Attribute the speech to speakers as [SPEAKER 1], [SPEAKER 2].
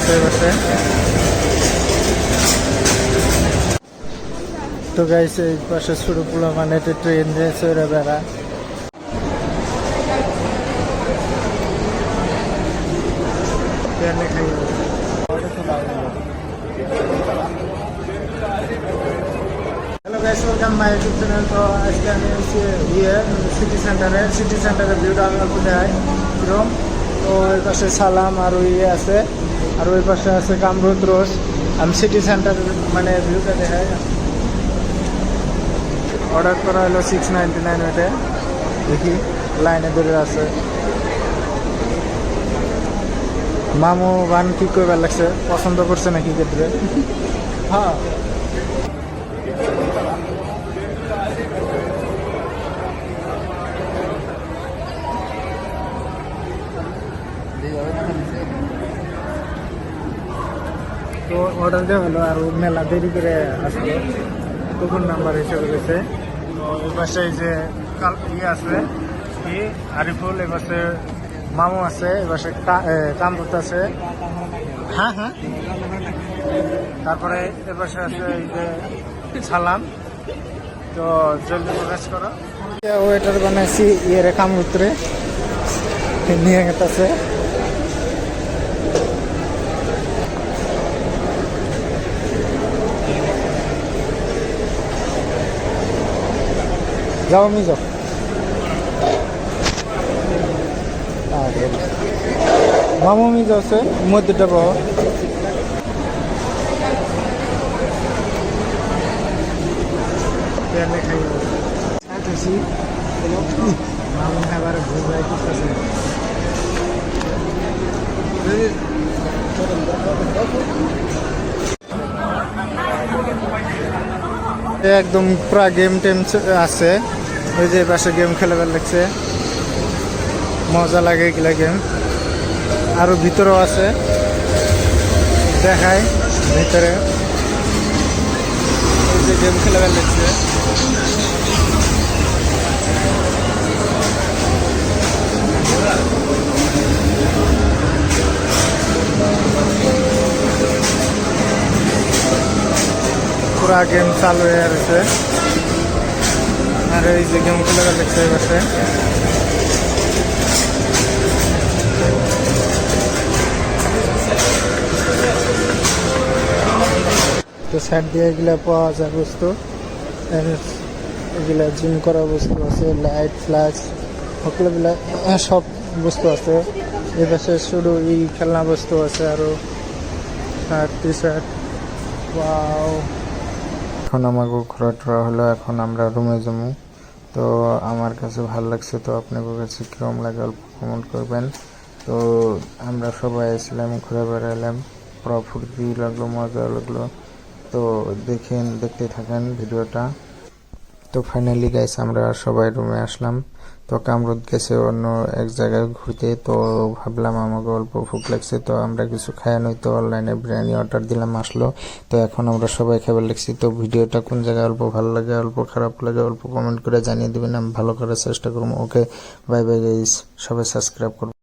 [SPEAKER 1] লাগছে বসে। তো গাইস এই পাশে ছোট পোলা মানে ট্রেন দিয়ে চড়ে বেড়া। Hello guys, welcome my YouTube channel. তো আজকে আমি সিটি সেন্টারে ভিউটা আমি অল্প দেখাই এরকম। তো ওই পাশে সালাম আর আছে, আর ওই পাশে আছে কামরুদ রোড। আমি সিটি সেন্টার মানে ভিউটা দেখাই। অর্ডার করা হলো 699 ওইটা, দেখি লাইনে ধরে আছে। মামু বান কি করবার লাগছে, পছন্দ করছে নাকি ক্ষেত্রে? হ্যাঁ তো অর্ডার দেওয়া হলো, আর মেলা দেরি করে আসলো, তখন নাম্বার হিসেবে গেছে। ওই পাশে এই যে আছে কি আরিফুল, এই পাশে মামু আছে, এই পাশে কামরুত আছে। হ্যাঁ হ্যাঁ, তারপরে এ পাশে আছে এই যে সালাম। তো জলদি প্রকাশ করো। ওয়েটার বানাইছি ইয়ে কামরুতরে নিয়ে গেছে। যাও আমি যাও, মামু আমি যাচ্ছে মধ্যটা পাবো। মামু খাবার ঘুরাই করতেছে। একদম পুরা গেম টেম আছে, ওই যে পাশে গেম খেলাবার লাগছে, মজা লাগে এগুলা গেম। আরো ভিতরেও আছে, দেখায় ভিতরে ওই যে গেম খেলাবার লাগছে। পুরা গেম চালু হয়ে আছে, আর এই যে গেম খেলাবার লাগছে এই পাশে। তো সাইড দিয়ে এগুলা পাওয়া যায় বস্তু, এগুলা জিম করা বস্তু আছে, লাইট ফ্ল্যাশ সকলগুলা সব বস্তু আছে। এই পাশে শুধু এই খেলনা বস্তু আছে, আরো শার্ট টি শার্ট। এখন আমাকে ঘোরা টোরা হলো, এখন আমরা রুমে যাবো। তো আমার কাছে ভালো লাগছে, তো আপনাদের কাছে কিরকম লাগে অল্প কমেন্ট করবেন। তো আমরা সবাই এসেছিলাম, ঘুরে বেড়ালাম, পুরো ফুর্তি লাগলো, মজা লাগলো। তো দেখতে থাকেন ভিডিওটা। তো ফাইনালি গাইস আমরা সবাই রুমে আসলাম। তো কামরুদ গেছে অন্য এক জায়গায় ঘুরতে, তো ভাবলাম আমাকে অল্প ভুক লাগছে, তো আমরা কিছু খাই নই, তো অনলাইনে বিরিয়ানি অর্ডার দিলাম, আসলো। তো এখন আমরা সবাই খাবার লাগছি। তো ভিডিওটা কোন জায়গায় অল্প ভালো লাগে অল্প খারাপ লাগে অল্প কমেন্ট করে জানিয়ে দেবেন, আমি ভালো করার চেষ্টা করবো। ওকে, বাই বাই গাইস, সবাই সাবস্ক্রাইব করবো।